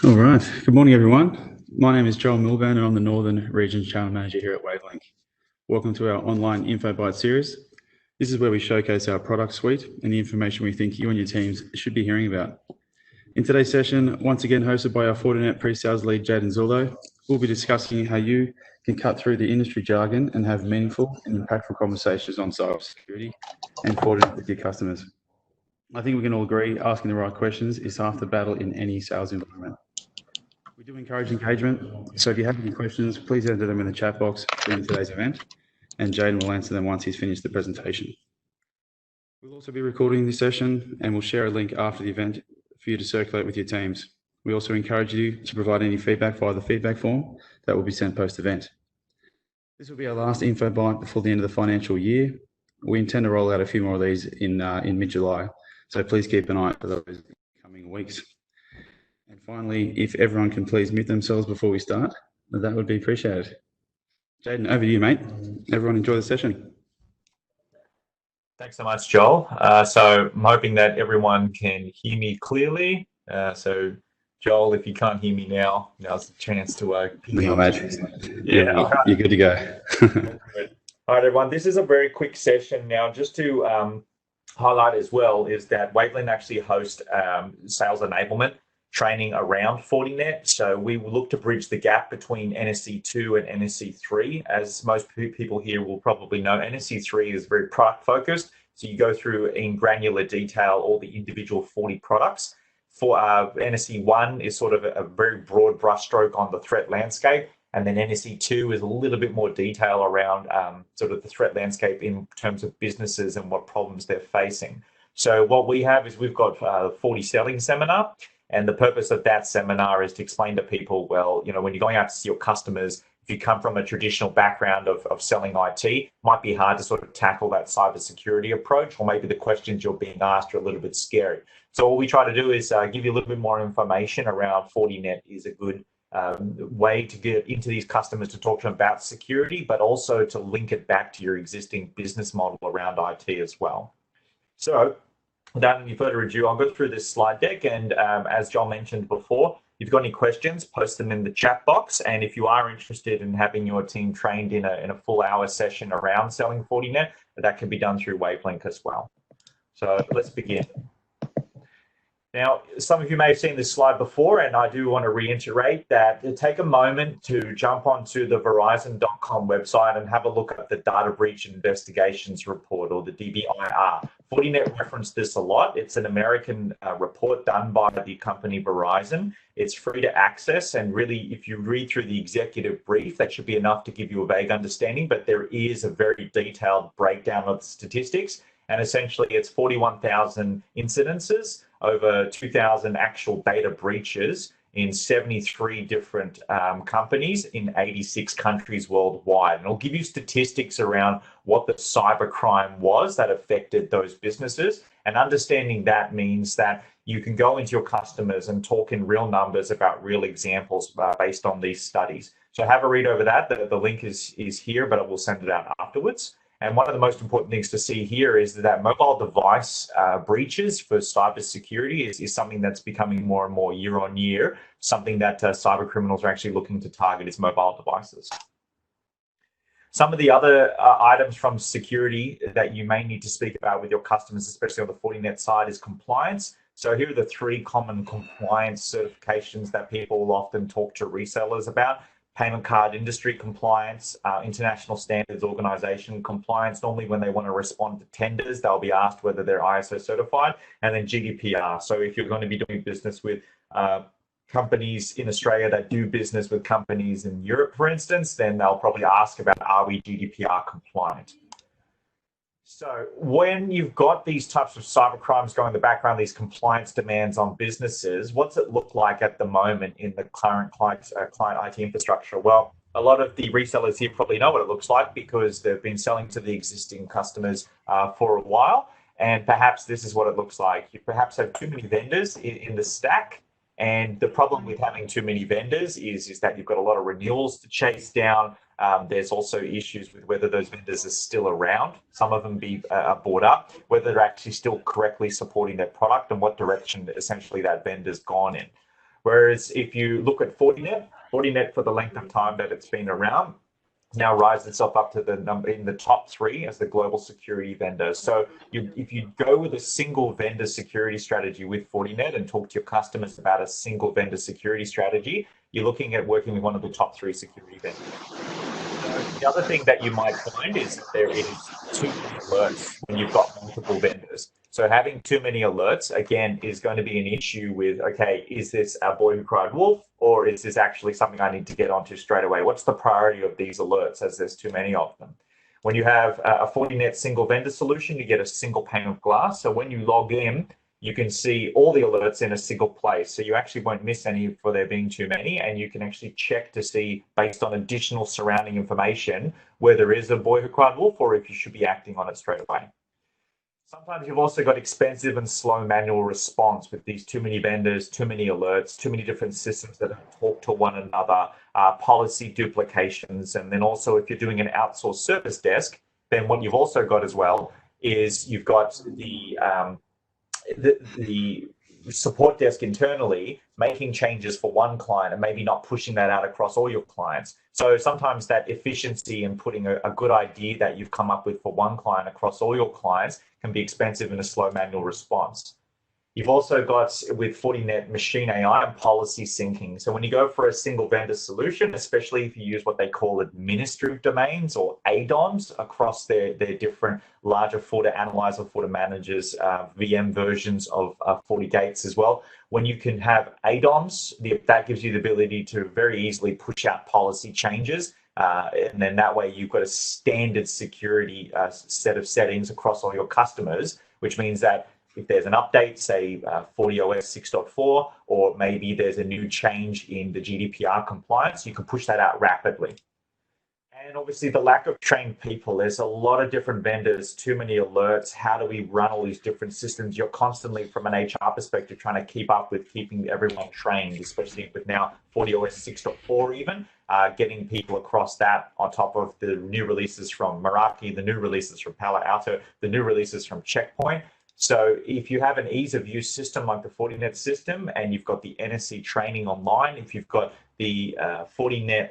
All right. Good morning, everyone. My name is Joel Milburn, and I'm the Northern Region Channel Manager here at Wavelink. Welcome to our online Info-Byte series. This is where we showcase our product suite and the information we think you and your teams should be hearing about. In today's session, once again hosted by our Fortinet pre-sales lead, Jaden Zullo, we'll be discussing how you can cut through the industry jargon and have meaningful and impactful conversations on cybersecurity and Fortinet with your customers. I think we can all agree asking the right questions is half the battle in any sales environment. We do encourage engagement, so if you have any questions, please enter them in the chat box during today's event, and Jaden will answer them once he's finished the presentation. We'll also be recording this session, and we'll share a link after the event for you to circulate with your teams. We also encourage you to provide any feedback via the feedback form that will be sent post-event. This will be our last Info-Byte before the end of the financial year. We intend to roll out a few more of these in mid-July, so please keep an eye out for those in the coming weeks. And finally, if everyone can please mute themselves before we start, that would be appreciated. Jaden, over to you, mate. Everyone enjoy the session. Thanks so much, Joel. So I'm hoping that everyone can hear me clearly. So Joel, if you can't hear me now, now's the chance to No, mate. Yeah, you're good to go. All right, everyone. This is a very quick session now. Just to highlight as well is that Wavelink actually hosts sales enablement training around Fortinet. So we will look to bridge the gap between NSE2 and NSE3. As most people here will probably know, NSE3 is very product focused. So you go through in granular detail all the individual 40 products. For NSE1 is sort of a very broad brushstroke on the threat landscape. And then NSE2 is a little bit more detail around sort of the threat landscape in terms of businesses and what problems they're facing. So what we have is we've got a 40 selling seminar. And the purpose of that seminar is to explain to people, well, you know, when you're going out to see your customers, if you come from a traditional background of selling IT, it might be hard to sort of tackle that cybersecurity approach, or maybe the questions you're being asked are a little bit scary. So what we try to do is give you a little bit more information around Fortinet is a good way to get into these customers to talk to them about security, but also to link it back to your existing business model around IT as well. So without any further ado, I'll go through this slide deck, and as John mentioned before, if you've got any questions, post them in the chat box. And if you are interested in having your team trained in a full hour session around selling Fortinet, that can be done through Wavelink as well. So let's begin. Now, some of you may have seen this slide before, and I do want to reiterate that take a moment to jump onto the Verizon.com website and have a look at the Data Breach Investigations Report, or the DBIR. Fortinet referenced this a lot. It's an American report done by the company Verizon. It's free to access, and really, if you read through the executive brief, that should be enough to give you a vague understanding, but there is a very detailed breakdown of the statistics, and essentially it's 41,000 incidences, over 2,000 actual data breaches in 73 different companies in 86 countries worldwide. And it'll give you statistics around what the cybercrime was that affected those businesses. And understanding that means that you can go into your customers and talk in real numbers about real examples based on these studies. So have a read over that. The link is here, but I will send it out afterwards. And one of the most important things to see here is that mobile device breaches for cybersecurity is something that's becoming more and more year on year. Something that cyber criminals are actually looking to target is mobile devices. Some of the other items from security that you may need to speak about with your customers, especially on the Fortinet side, is compliance. So here are the 3 common compliance certifications that people will often talk to resellers about. Payment card industry compliance, international standards organization compliance. Normally when they want to respond to tenders, they'll be asked whether they're ISO certified, and then GDPR. So if you're going to be doing business with companies in Australia that do business with companies in Europe, for instance, then they'll probably ask about, are we GDPR compliant? So when you've got these types of cyber crimes going in the background, these compliance demands on businesses, what's it look like at the moment in the current client IT infrastructure? Well, a lot of the resellers here probably know what it looks like because they've been selling to the existing customers for a while. And perhaps this is what it looks like. You perhaps have too many vendors in the stack. And the problem with having too many vendors is that you've got a lot of renewals to chase down. There's also issues with whether those vendors are still around. Some of them are bought up, whether they're actually still correctly supporting their product and what direction essentially that vendor's gone in. Whereas if you look at Fortinet for the length of time that it's been around, now rise itself up to the number in the top 3 as the global security vendor. So if you go with a single vendor security strategy with Fortinet and talk to your customers about a single vendor security strategy, you're looking at working with one of the top 3 security vendors. The other thing that you might find is that there is too many alerts when you've got multiple vendors. So having too many alerts, again, is going to be an issue with, okay, is this a boy who cried wolf, or is this actually something I need to get onto straight away? What's the priority of these alerts, as there's too many of them? When you have a Fortinet single vendor solution, you get a single pane of glass. So when you log in, you can see all the alerts in a single place. So you actually won't miss any for there being too many, and you can actually check to see, based on additional surrounding information, where there is a boy who cried wolf or if you should be acting on it straight away. Sometimes you've also got expensive and slow manual response with these too many vendors, too many alerts, too many different systems that don't talk to one another, policy duplications. And then also if you're doing an outsourced service desk, then what you've also got as well is you've got the support desk internally making changes for one client and maybe not pushing that out across all your clients. So sometimes that efficiency in putting a good idea that you've come up with for one client across all your clients can be expensive in a slow manual response. You've also got, with Fortinet, machine AI and policy syncing. So when you go for a single vendor solution, especially if you use what they call administrative domains or ADOMs across their different larger FortiAnalyzer, FortiManagers, VM versions of FortiGates as well, when you can have ADOMs, that gives you the ability to very easily push out policy changes. And then that way you've got a standard security set of settings across all your customers, which means that if there's an update, say FortiOS 6.4, or maybe there's a new change in the GDPR compliance, you can push that out rapidly. And obviously the lack of trained people, there's a lot of different vendors, too many alerts. How do we run all these different systems? You're constantly, from an HR perspective, trying to keep up with keeping everyone trained, especially with now FortiOS 6.4 even, getting people across that on top of the new releases from Meraki, the new releases from Palo Alto, the new releases from Checkpoint. So if you have an ease of use system like the Fortinet system, and you've got the NSC training online, if you've got the Fortinet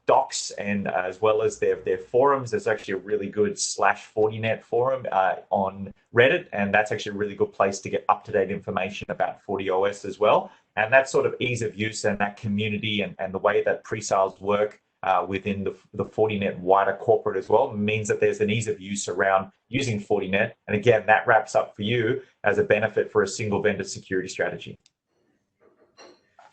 docs, and as well as their forums, there's actually a really good /Fortinet forum on Reddit, and that's actually a really good place to get up-to-date information about FortiOS as well. And that sort of ease of use and that community and the way that pre-sales work within the Fortinet wider corporate as well means that there's an ease of use around using Fortinet. And again, that wraps up for you as a benefit for a single vendor security strategy.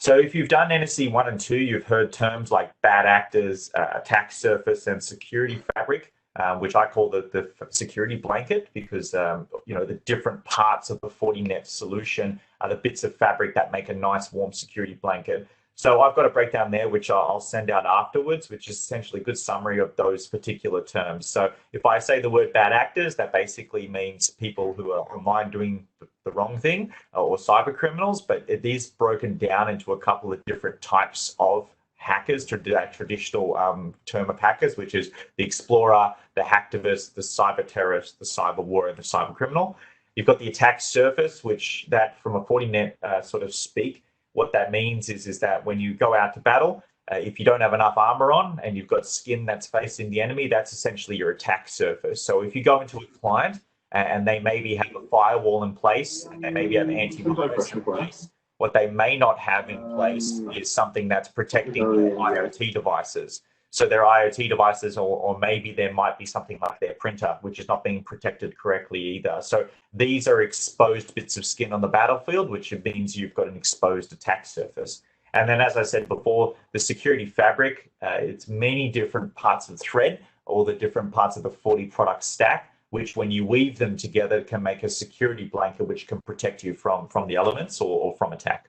So if you've done NSC 1 and 2, you've heard terms like bad actors, attack surface, and security fabric, which I call the security blanket, because the different parts of the Fortinet solution are the bits of fabric that make a nice warm security blanket. So I've got a breakdown there, which I'll send out afterwards, which is essentially a good summary of those particular terms. So if I say the word bad actors, that basically means people who are online doing the wrong thing, or cyber criminals, but it is broken down into a couple of different types of hackers, to that traditional term of hackers, which is the explorer, the hacktivist, the cyber terrorist, the cyber warrior, the cyber criminal. You've got the attack surface, which that from a Fortinet sort of speak, what that means is that when you go out to battle, if you don't have enough armor on and you've got skin that's facing the enemy, that's essentially your attack surface. So if you go into a client and they maybe have a firewall in place, and they maybe have antivirus in place, what they may not have in place is something that's protecting their IoT devices. So their IoT devices, or maybe there might be something like their printer, which is not being protected correctly either. So these are exposed bits of skin on the battlefield, which means you've got an exposed attack surface. And then, as I said before, the security fabric, it's many different parts of the thread, all the different parts of the Forti product stack, which when you weave them together can make a security blanket which can protect you from the elements or from attack.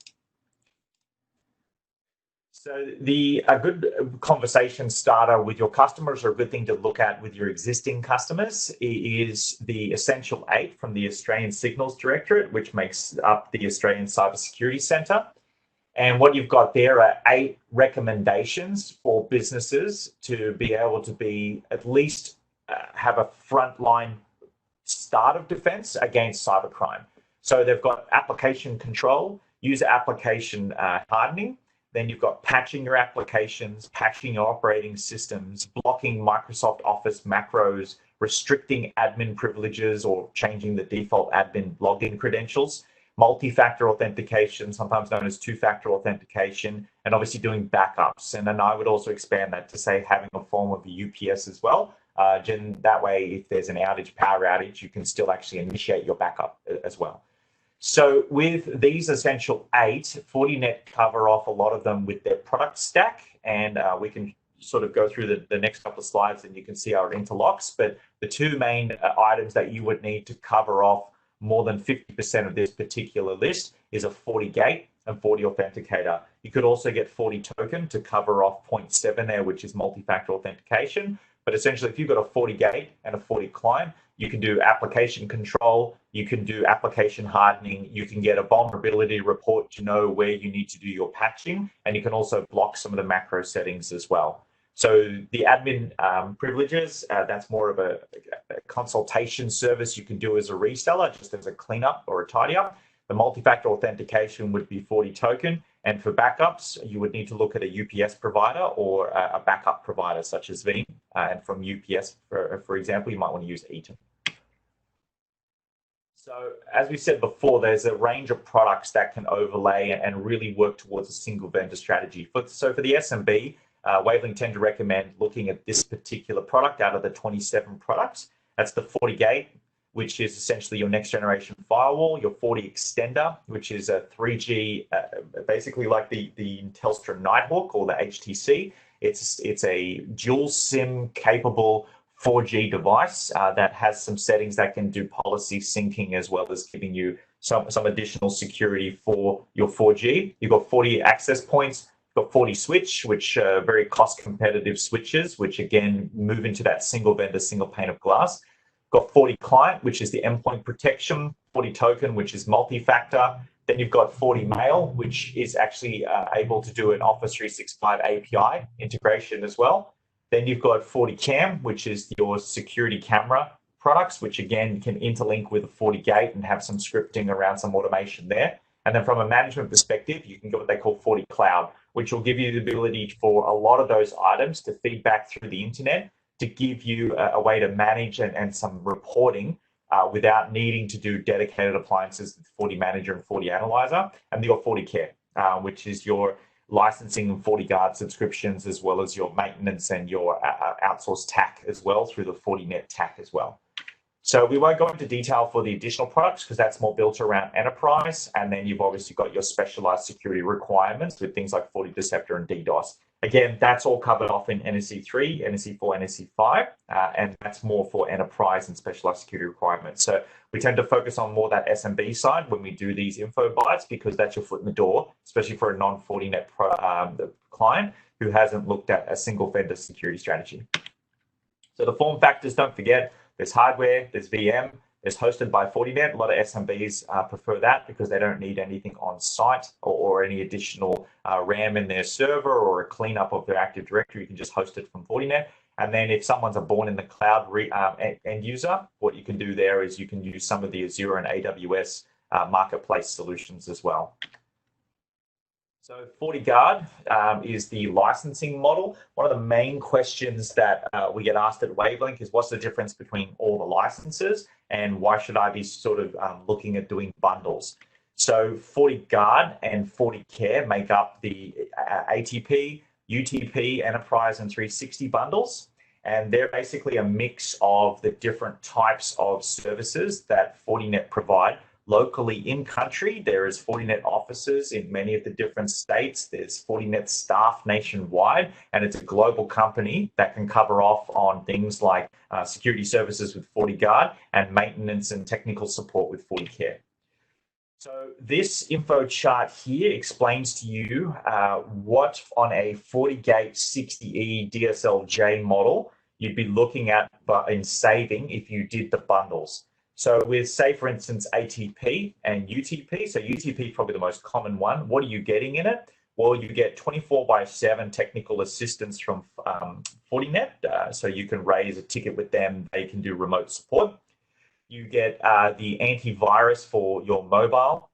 So a good conversation starter with your customers, or a good thing to look at with your existing customers, is the Essential 8 from the Australian Signals Directorate, which makes up the Australian Cybersecurity Centre. And what you've got there are 8 recommendations for businesses to be able to be at least have a frontline start of defense against cybercrime. So they've got application control, user application hardening. Then you've got patching your applications, patching your operating systems, blocking Microsoft Office macros, restricting admin privileges or changing the default admin login credentials, multi-factor authentication, sometimes known as two-factor authentication, and obviously doing backups. And then I would also expand that to say having a form of a UPS as well. That way, if there's an outage, power outage, you can still actually initiate your backup as well. So with these essential 8, Fortinet cover off a lot of them with their product stack, and we can sort of go through the next couple of slides and you can see how it interlocks. But the two main items that you would need to cover off more than 50% of this particular list is a FortiGate and FortiAuthenticator. You could also get FortiToken to cover off 0.7 there, which is multi-factor authentication. But essentially, if you've got a FortiGate and a FortiClient, you can do application control, you can do application hardening, you can get a vulnerability report to know where you need to do your patching, and you can also block some of the macro settings as well. So the admin privileges, that's more of a consultation service you can do as a reseller, just as a cleanup or a tidy up. The multi-factor authentication would be FortiToken. And for backups, you would need to look at a UPS provider or a backup provider such as Veeam. And from UPS, for example, you might want to use Eaton. So as we said before, there's a range of products that can overlay and really work towards a single vendor strategy. So for the SMB, Wavelink tend to recommend looking at this particular product out of the 27 products. That's the FortiGate, which is essentially your next generation firewall, your FortiExtender, which is a 3G, basically like the Telstra Nighthawk or the HTC. It's a dual SIM capable 4G device that has some settings that can do policy syncing as well as giving you some additional security for your 4G. You've got 40 access points, you've got 40 switch, which are very cost competitive switches, which again move into that single vendor, single pane of glass. Got FortiClient, which is the endpoint protection, FortiToken, which is multi-factor. Then you've got FortiMail, which is actually able to do an Office 365 API integration as well. Then you've got FortiCam, which is your security camera products, which again can interlink with a FortiGate and have some scripting around some automation there. And then from a management perspective, you can get what they call FortiCloud, which will give you the ability for a lot of those items to feed back through the internet to give you a way to manage and some reporting without needing to do dedicated appliances with FortiManager and FortiAnalyzer. And your FortiCare, which is your licensing and FortiGuard subscriptions, as well as your maintenance and your outsourced TAC as well through the Fortinet TAC as well. So we won't go into detail for the additional products because that's more built around enterprise. And then you've obviously got your specialized security requirements with things like FortiDeceptor and DDoS. Again, that's all covered off in NSE 3, NSE 4, NSE 5, and that's more for enterprise and specialized security requirements. So we tend to focus on more that SMB side when we do these info bytes because that's your foot in the door, especially for a non-Fortinet client who hasn't looked at a single vendor security strategy. So the form factors, don't forget, there's hardware, there's VM, it's hosted by Fortinet. A lot of SMBs prefer that because they don't need anything on site or any additional RAM in their server or a cleanup of their Active Directory. You can just host it from Fortinet. And then if someone's a born in the cloud end user, what you can do there is you can use some of the Azure and AWS marketplace solutions as well. So FortiGuard is the licensing model. One of the main questions that we get asked at Wavelink is what's the difference between all the licenses and why should I be sort of looking at doing bundles? So FortiGuard and FortiCare make up the ATP, UTP, Enterprise, and 360 bundles. And they're basically a mix of the different types of services that Fortinet provide. Locally in country, there is Fortinet offices in many of the different states. There's Fortinet staff nationwide, and it's a global company that can cover off on things like security services with FortiGuard and maintenance and technical support with FortiCare. So this info chart here explains to you what on a FortiGate 60E DSLJ model you'd be looking at in saving if you did the bundles. So with, say, for instance, ATP and UTP, so UTP is probably the most common one. What are you getting in it? Well, you get 24/7 technical assistance from Fortinet. So you can raise a ticket with them. They can do remote support. You get the antivirus for your mobile.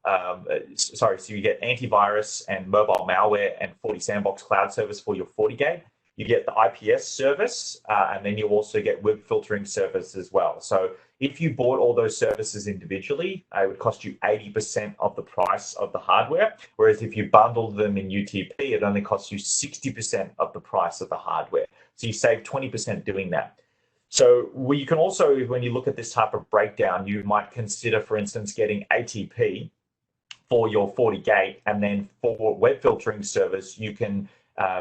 So you get antivirus and mobile malware and FortiSandbox cloud service for your FortiGate. You get the IPS service, and then you also get web filtering service as well. So if you bought all those services individually, it would cost you 80% of the price of the hardware. Whereas if you bundled them in UTP, it only costs you 60% of the price of the hardware. So you save 20% doing that. So you can also, when you look at this type of breakdown, you might consider, for instance, getting ATP for your FortiGate, and then for web filtering service, you can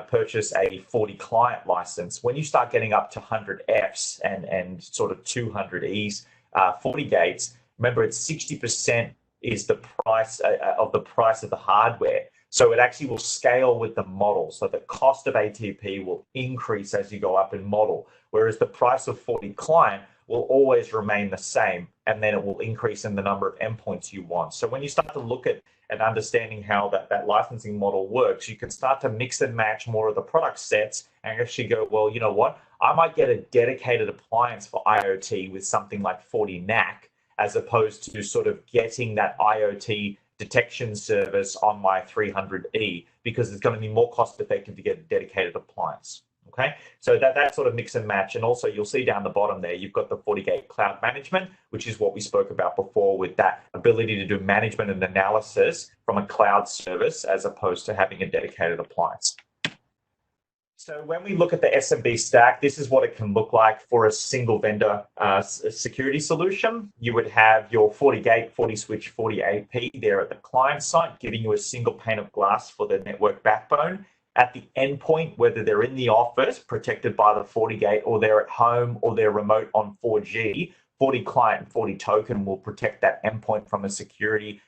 purchase a 40 client license. When you start getting up to 100 Fs and sort of 200 Es, FortiGates, remember it's 60% is the price of the hardware. So it actually will scale with the model. So the cost of ATP will increase as you go up in model, whereas the price of 40 client will always remain the same, and then it will increase in the number of endpoints you want. So when you start to look at and understanding how that licensing model works, you can start to mix and match more of the product sets and actually go, well, you know what? I might get a dedicated appliance for IoT with something like FortiNAC, as opposed to sort of getting that IoT detection service on my 300E, because it's going to be more cost effective to get a dedicated appliance. Okay, so that sort of mix and match. And also you'll see down the bottom there, you've got the FortiGate Cloud Management, which is what we spoke about before, with that ability to do management and analysis from a cloud service as opposed to having a dedicated appliance. So when we look at the SMB stack, this is what it can look like for a single vendor security solution. You would have your FortiGate, FortiSwitch, FortiAP there at the client side, giving you a single pane of glass for the network backbone. At the endpoint, whether they're in the office protected by the FortiGate, or they're at home, or they're remote on 4G, FortiClient and FortiToken will protect that endpoint from a security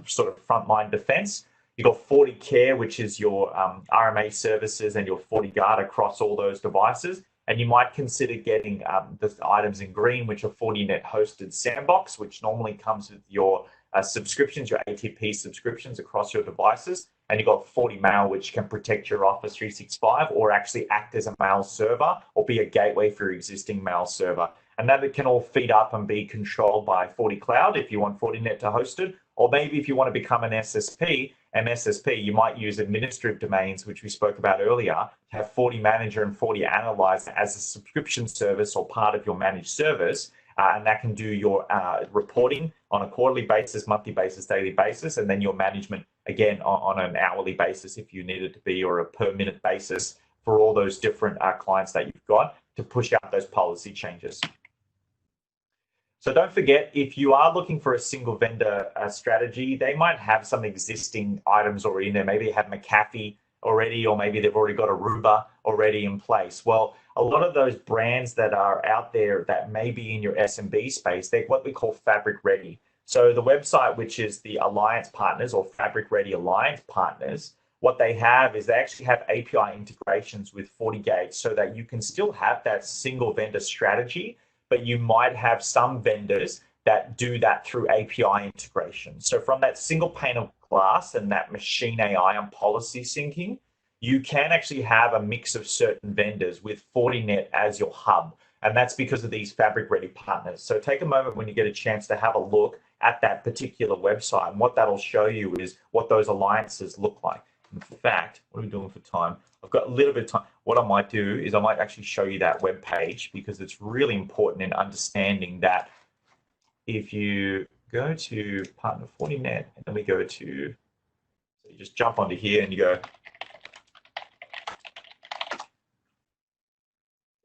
sort of frontline defense. You've got FortiCare, which is your RMA services, and your FortiGuard across all those devices. And you might consider getting the items in green, which are Fortinet hosted sandbox, which normally comes with your subscriptions, your ATP subscriptions across your devices. And you've got FortiMail, which can protect your Office 365 or actually act as a mail server or be a gateway for your existing mail server. And that it can all feed up and be controlled by FortiCloud if you want Fortinet to host it. Or maybe if you want to become an SSP, you might use administrative domains, which we spoke about earlier, have FortiManager and FortiAnalyzer as a subscription service or part of your managed service. And that can do your reporting on a quarterly basis, monthly basis, daily basis, and then your management, again, on an hourly basis if you need it to be, or a per minute basis for all those different clients that you've got to push out those policy changes. So don't forget, if you are looking for a single vendor strategy, they might have some existing items already in there. Maybe they have McAfee already, or maybe they've already got Aruba already in place. Well, a lot of those brands that are out there that may be in your SMB space, they're what we call fabric ready. So the website, which is the Alliance Partners or Fabric Ready Alliance Partners, what they have is they actually have API integrations with FortiGate so that you can still have that single vendor strategy, but you might have some vendors that do that through API integration. So from that single pane of glass and that machine AI and policy syncing, you can actually have a mix of certain vendors with Fortinet as your hub. And that's because of these Fabric Ready partners. So take a moment when you get a chance to have a look at that particular website. And what that'll show you is what those alliances look like. In fact, what are we doing for time? I've got a little bit of time. What I might do is I might actually show you that web page, because it's really important in understanding that if you go to Partner Fortinet, and then we go to, so you just jump onto here and you go,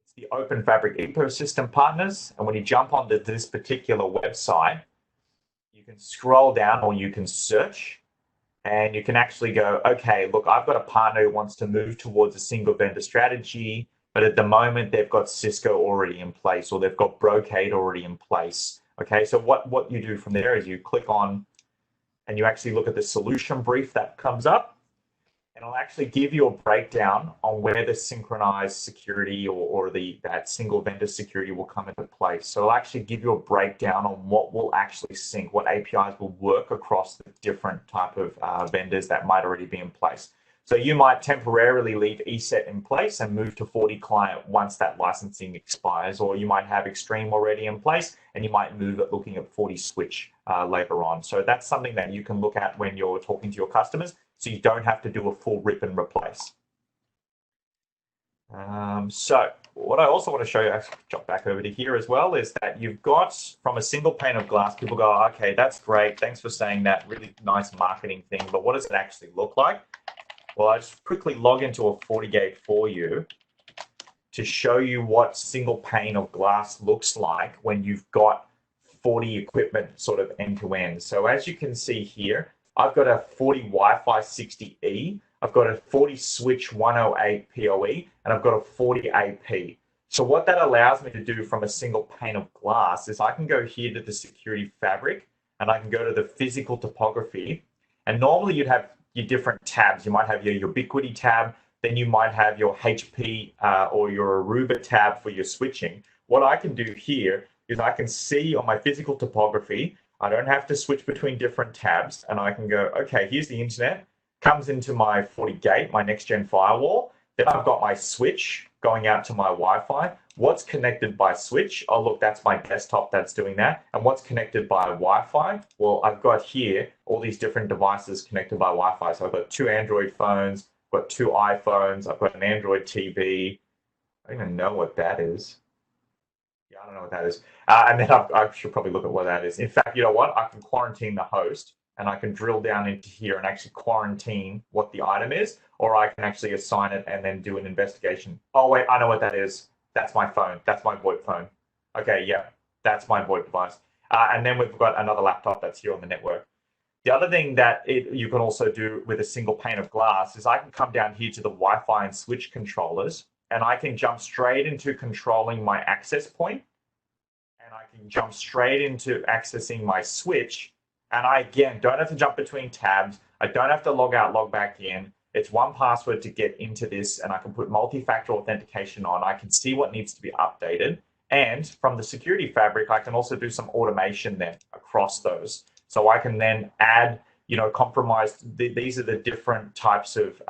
it's the Open Fabric Ecosystem Partners. And when you jump onto this particular website, you can scroll down or you can search. And you can actually go, okay, look, I've got a partner who wants to move towards a single vendor strategy, but at the moment they've got Cisco already in place, or they've got Brocade already in place. Okay, so what you do from there is you click on and you actually look at the solution brief that comes up, and I'll actually give you a breakdown on where the synchronized security or that single vendor security will come into place. So I'll actually give you a breakdown on what will actually sync, what APIs will work across the different type of vendors that might already be in place. So you might temporarily leave ESET in place and move to Forti client once that licensing expires, or you might have Extreme already in place and you might move it looking at FortiSwitch later on. So that's something that you can look at when you're talking to your customers, so you don't have to do a full rip and replace. So what I also want to show you, I'll jump back over to here as well, is that you've got from a single pane of glass, people go, okay, that's great. Thanks for saying that. Really nice marketing thing. But what does it actually look like? Well, I just quickly log into a FortiGate for you to show you what single pane of glass looks like when you've got Forti equipment sort of end to end. So as you can see here, I've got a Forti Wi-Fi 60E, I've got a Forti Switch 108 PoE, and I've got a Forti AP. So what that allows me to do from a single pane of glass is I can go here to the security fabric and I can go to the physical topography. And normally you'd have your different tabs. You might have your Ubiquity tab, then you might have your HP or your Aruba tab for your switching. What I can do here is I can see on my physical topography, I don't have to switch between different tabs, and I can go, okay, here's the internet, comes into my FortiGate, my next-gen firewall. Then I've got my switch going out to my Wi-Fi. What's connected by switch? Oh, look, that's my desktop that's doing that. And what's connected by Wi-Fi? Well, I've got here all these different devices connected by Wi-Fi. So I've got 2 Android phones, I've got 2 iPhones, I've got an Android TV. I don't even know what that is. Yeah, I don't know what that is. And then I should probably look at what that is. In fact, you know what? I can quarantine the host and I can drill down into here and actually quarantine what the item is, or I can actually assign it and then do an investigation. Oh, wait, I know what that is. That's my phone. That's my VoIP phone. Okay, yeah, that's my VoIP device. And then we've got another laptop that's here on the network. The other thing that you can also do with a single pane of glass is I can come down here to the Wi-Fi and switch controllers, and I can jump straight into controlling my access point, and I can jump straight into accessing my switch. And I, again, don't have to jump between tabs. I don't have to log out, log back in. It's one password to get into this, and I can put multi-factor authentication on. I can see what needs to be updated. And from the security fabric, I can also do some automation then across those. So I can then add, you know, these are the different types of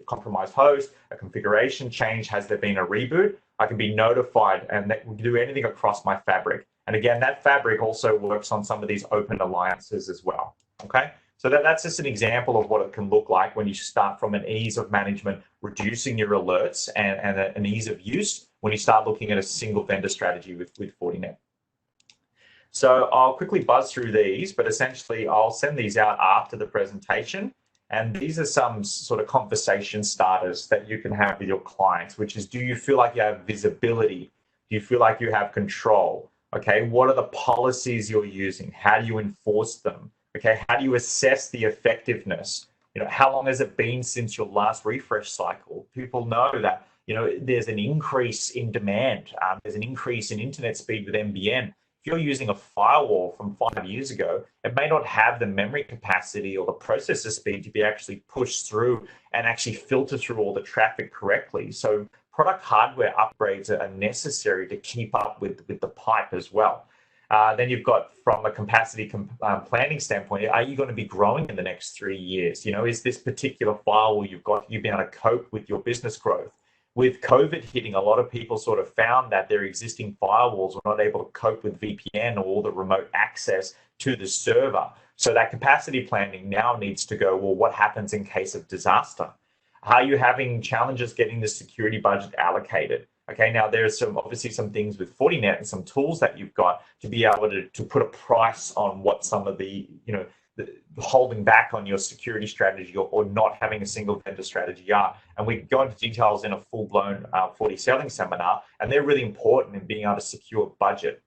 compromised host, a configuration change. Has there been a reboot? I can be notified and that will do anything across my fabric. And again, that fabric also works on some of these open alliances as well, okay? So that's just an example of what it can look like when you start from an ease of management, reducing your alerts and an ease of use when you start looking at a single vendor strategy with Fortinet. So I'll quickly buzz through these, but essentially I'll send these out after the presentation. And these are some sort of conversation starters that you can have with your clients, which is, do you feel like you have visibility? Do you feel like you have control? Okay, what are the policies you're using? How do you enforce them? Okay, how do you assess the effectiveness? You know, how long has it been since your last refresh cycle? People know that, you know, there's an increase in demand. There's an increase in internet speed with NBN. If you're using a firewall from 5 years ago, it may not have the memory capacity or the processor speed to be actually pushed through and actually filter through all the traffic correctly. So product hardware upgrades are necessary to keep up with the pipe as well. Then you've got, from a capacity planning standpoint, are you going to be growing in the next 3 years? You know, is this particular firewall you've been able to cope with your business growth? With COVID hitting, a lot of people sort of found that their existing firewalls were not able to cope with VPN or all the remote access to the server. So that capacity planning now needs to go, well, what happens in case of disaster? Are you having challenges getting the security budget allocated? Okay, now there's obviously some things with Fortinet and some tools that you've got to be able to put a price on what some of the, you know, the holding back on your security strategy or not having a single vendor strategy are. And we go into details in a full-blown Forti selling seminar, and they're really important in being able to secure budget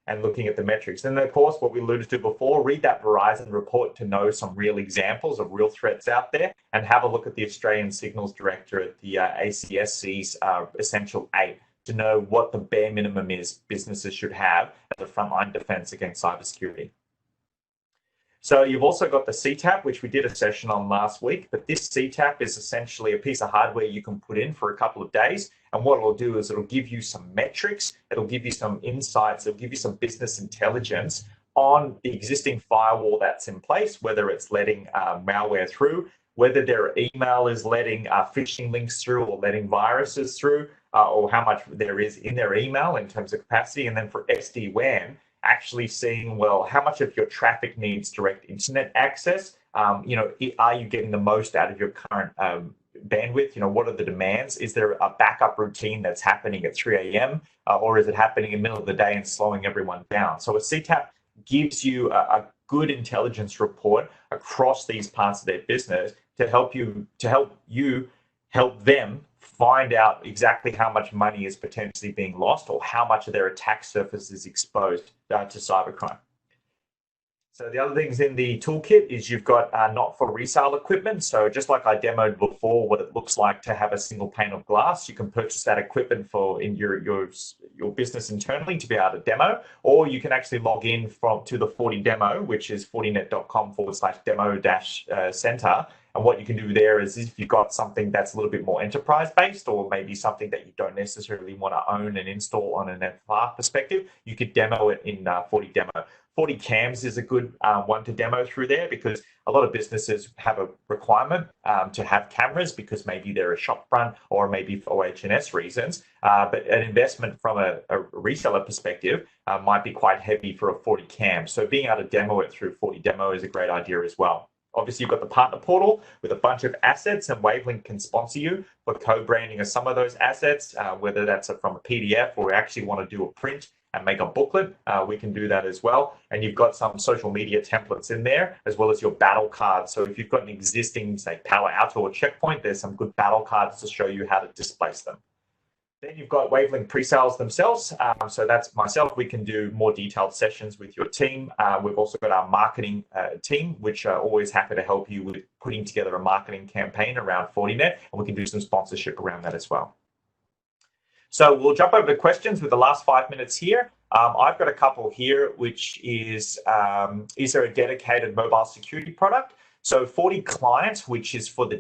and looking at the metrics. And of course, what we alluded to before, read that Verizon report to know some real examples of real threats out there, and have a look at the Australian Signals Director at the ACSC's Essential 8 to know what the bare minimum is businesses should have as a frontline defense against cybersecurity. So you've also got the CTAP, which we did a session on last week, but this CTAP is essentially a piece of hardware you can put in for a couple of days. And what it'll do is it'll give you some metrics, it'll give you some insights, it'll give you some business intelligence on the existing firewall that's in place, whether it's letting malware through, whether their email is letting phishing links through or letting viruses through, or how much there is in their email in terms of capacity. And then for SD-WAN, actually seeing, well, how much of your traffic needs direct internet access? Are you getting the most out of your current bandwidth? What are the demands? Is there a backup routine that's happening at 3 a.m. Or is it happening in the middle of the day and slowing everyone down? So a CTAP gives you a good intelligence report across these parts of their business to help them find out exactly how much money is potentially being lost or how much of their attack surface is exposed to cybercrime. So the other things in the toolkit is you've got not for resale equipment. So just like I demoed before, what it looks like to have a single pane of glass, you can purchase that equipment for in your business internally to be able to demo, or you can actually log in to the Forti demo, which is fortinet.com/demo-center. And what you can do there is if you've got something that's a little bit more enterprise based, or maybe something that you don't necessarily want to own and install on an FR perspective, you could demo it in Forti demo. FortiCams is a good one to demo through there, because a lot of businesses have a requirement to have cameras because maybe they're a shop front or maybe for OH&S reasons. But an investment from a reseller perspective might be quite heavy for a FortiCam. So being able to demo it through Forti demo is a great idea as well. Obviously, you've got the partner portal with a bunch of assets, and Wavelink can sponsor you for co-branding of some of those assets, whether that's from a PDF or we actually want to do a print and make a booklet, we can do that as well. And you've got some social media templates in there, as well as your battle cards. So if you've got an existing, say, Palo Alto or Checkpoint, there's some good battle cards to show you how to displace them. Then you've got Wavelink pre-sales themselves. So that's myself. We can do more detailed sessions with your team. We've also got our marketing team, which are always happy to help you with putting together a marketing campaign around Fortinet, and we can do some sponsorship around that as well. So we'll jump over to questions with the last 5 minutes here. I've got a couple here, which is there a dedicated mobile security product? So FortiClient, which is for the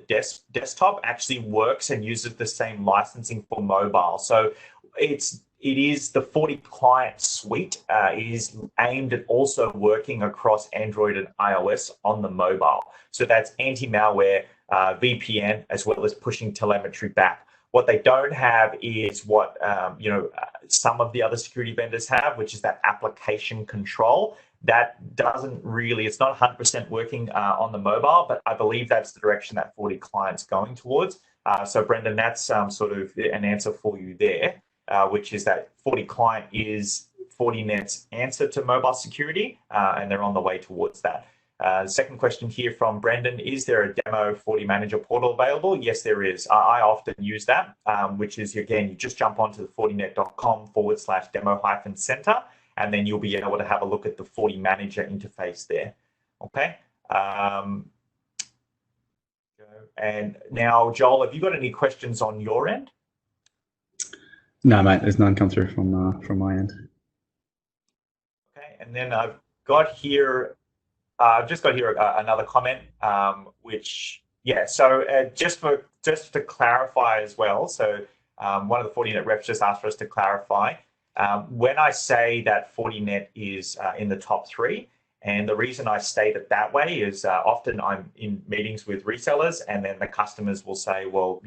desktop, actually works and uses the same licensing for mobile. So it is the FortiClient suite is aimed at also working across Android and iOS on the mobile. So that's anti-malware, VPN, as well as pushing telemetry back. What they don't have is what some of the other security vendors have, which is that application control. That doesn't really, it's not 100% working on the mobile, but I believe that's the direction that FortiClient's going towards. So Brendan, that's sort of an answer for you there, which is that FortiClient is Fortinet's answer to mobile security, and they're on the way towards that. Second question here from Brendan, is there a demo FortiManager portal available? Yes, there is. I often use that, which is, again, you just jump onto the fortinet.com/demo-center, and then you'll be able to have a look at the FortiManager interface there. Okay. And now, Joel, have you got any questions on your end? No, mate, there's none come through from my end. Okay, and then I've got here, another comment, which, yeah, so just to clarify as well, so one of the Fortinet reps just asked for us to clarify, when I say that Fortinet is in the top 3, and the reason I state it that way is often I'm in meetings with resellers, and then the customers will say, well,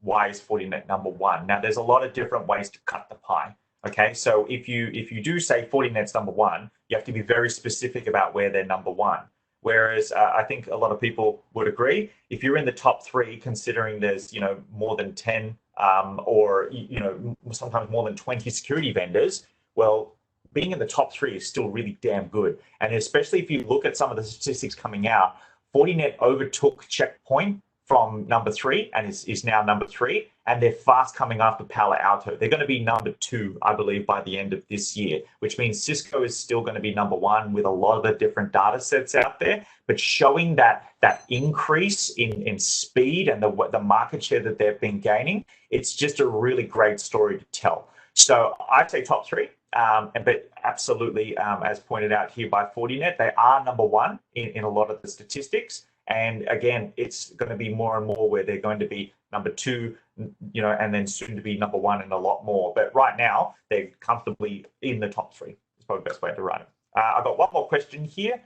why is Fortinet number 1? Now, there's a lot of different ways to cut the pie. Okay, so if you do say Fortinet's number 1, you have to be very specific about where they're number 1. Whereas I think a lot of people would agree, if you're in the top 3, considering there's more than 10 or sometimes more than 20 security vendors, well, being in the top 3 is still really damn good. And especially if you look at some of the statistics coming out, Fortinet overtook Checkpoint from number 3 and is now number 3, and they're fast coming after Palo Alto. They're going to be number 2, I believe, by the end of this year, which means Cisco is still going to be number 1 with a lot of the different data sets out there. But showing that increase in speed and the market share that they've been gaining, it's just a really great story to tell. So I'd say top 3. But absolutely, as pointed out here by Fortinet, they are number 1 in a lot of the statistics. And again, it's going to be more and more where they're going to be number 2, and then soon to be number 1 and a lot more. But right now, they're comfortably in the top 3. It's probably the best way to write it. I've got one more question here.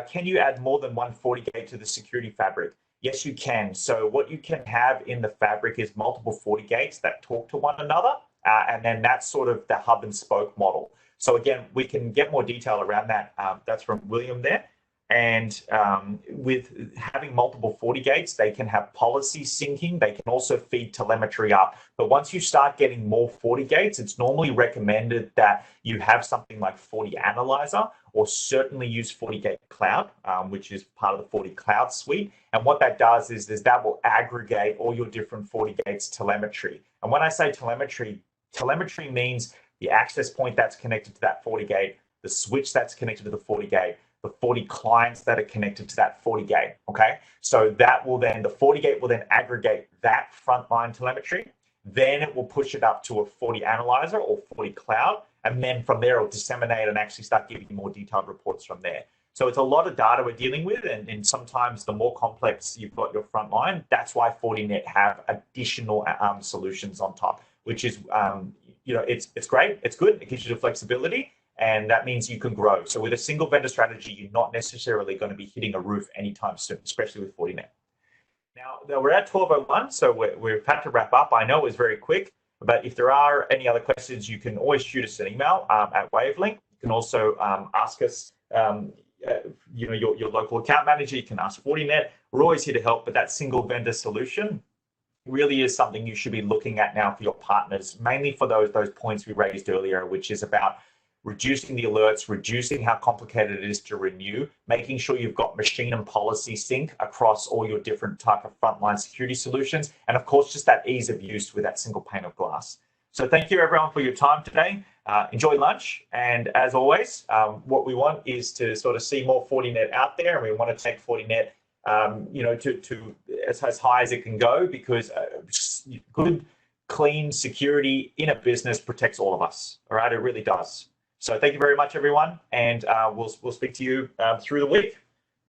Can you add more than one FortiGate to the security fabric? Yes, you can. So what you can have in the fabric is multiple FortiGates that talk to one another, and then that's sort of the hub and spoke model. So again, we can get more detail around that. That's from William there. And with having multiple FortiGates, they can have policy syncing. They can also feed telemetry up. But once you start getting more FortiGates, it's normally recommended that you have something like FortiAnalyzer, or certainly use FortiGate Cloud, which is part of the FortiCloud suite. And what that does is that will aggregate all your different FortiGates telemetry. And when I say telemetry, telemetry means the access point that's connected to that FortiGate, the switch that's connected to the FortiGate, the 40 clients that are connected to that FortiGate, okay? So that will then, the FortiGate will then aggregate that frontline telemetry. Then it will push it up to a FortiAnalyzer or FortiCloud. And then from there, it'll disseminate and actually start giving you more detailed reports from there. So it's a lot of data we're dealing with. And sometimes the more complex you've got your frontline, that's why Fortinet have additional solutions on top, which is, it's great. It's good. It gives you the flexibility. And that means you can grow. So with a single vendor strategy, you're not necessarily going to be hitting a roof anytime soon, especially with Fortinet. Now we're at 12:01, so we've had to wrap up. I know it was very quick, but if there are any other questions, you can always shoot us an email at Wavelink. You can also ask us, your local account manager. You can ask Fortinet. We're always here to help, but that single vendor solution really is something you should be looking at now for your partners, mainly for those points we raised earlier, which is about reducing the alerts, reducing how complicated it is to renew, making sure you've got machine and policy sync across all your different type of frontline security solutions, and of course, just that ease of use with that single pane of glass. So thank you everyone for your time today. Enjoy lunch, and as always, what we want is to sort of see more Fortinet out there, and we want to take Fortinet to as high as it can go, because good, clean security in a business protects all of us. All right, it really does. So thank you very much, everyone, and we'll speak to you through the week.